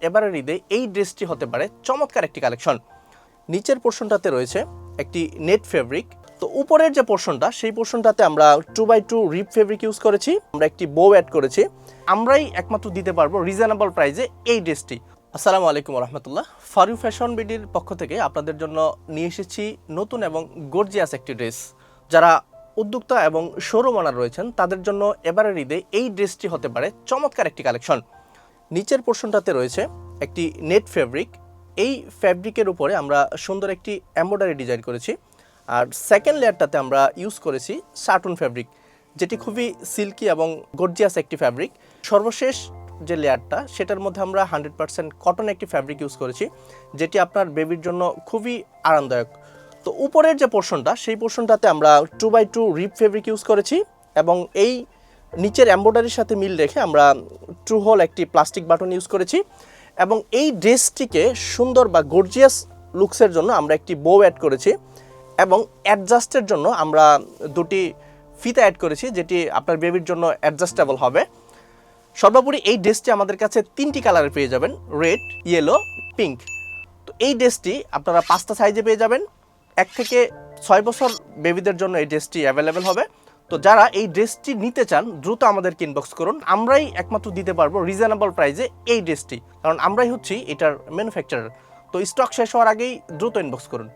এবারের ঈদে এই ড্রেসটি হতে পারে চমৎকার একটি কালেকশন। নিচের পোর্শনটাতে রয়েছে একটি নেট ফেব্রিক, তো উপরের যে পোর্শনটা সেই পোর্শনটাতে আমরা 2x2 রিপ ফেব্রিক ইউজ করেছি, আমরা একটি বো অ্যাড করেছি। আমরাই একমাত্র দিতে পারবো রিজনেবল প্রাইসে এই ড্রেসটি। আসসালামু আলাইকুম রহমতুল্লাহ। ফর ইউ ফ্যাশন বিডির পক্ষ থেকে আপনাদের জন্য নিয়ে এসেছি নতুন এবং গর্জিয়াস একটি ড্রেস। যারা উদ্যোক্তা এবং শোরুম ওনার রয়েছেন তাদের জন্য এবারের ঈদে এই ড্রেসটি হতে পারে চমৎকার একটি কালেকশন। নিচের পোর্শনটাতে রয়েছে একটি নেট ফেব্রিক, এই ফ্যাব্রিকের উপরে আমরা সুন্দর একটি এমব্রয়ডারি ডিজাইন করেছি। আর সেকেন্ড লেয়ারটাতে আমরা ইউজ করেছি শার্টুন ফ্যাব্রিক, যেটি খুবই সিল্কি এবং গর্জিয়াস একটি ফ্যাব্রিক। সর্বশেষ যে লেয়ারটা সেটার মধ্যে আমরা 100% কটন একটি ফ্যাব্রিক ইউজ করেছি, যেটি আপনার বেবির জন্য খুবই আরামদায়ক। তো উপরের যে পোর্শনটা সেই পোর্শনটাতে আমরা 2x2 রিপ ফেব্রিক ইউজ করেছি এবং এই নিচের এমব্রয়ডারির সাথে মিল রেখে আমরা ট্রু হোল একটি প্লাস্টিক বাটন ইউজ করেছি। এবং এই ড্রেসটিকে সুন্দর বা গর্জিয়াস লুকসের জন্য আমরা একটি বো অ্যাড করেছি এবং অ্যাডজাস্টের জন্য আমরা দুটি ফিতা অ্যাড করেছি, যেটি আপনার বেবির জন্য অ্যাডজাস্টেবল হবে। সর্বোপরি এই ড্রেসটি আমাদের কাছে 3টি কালারে পেয়ে যাবেন, রেড, ইয়েলো, পিঙ্ক। তো এই ড্রেসটি আপনারা 5টা সাইজে পেয়ে যাবেন। 1 থেকে 6 বছর বেবিদের জন্য এই ড্রেসটি অ্যাভেলেবেল হবে। তো যারা এই ড্রেসটি নিতে চান দ্রুত আমাদেরকে ইনবক্স করুন, আমরাই একমাত্র দিতে পারবো রিজনেবল প্রাইসে এই ড্রেসটি, কারণ আমরাই হচ্ছি এটার ম্যানুফ্যাকচারার। তো স্টক শেষ হওয়ার আগেই দ্রুত ইনবক্স করুন।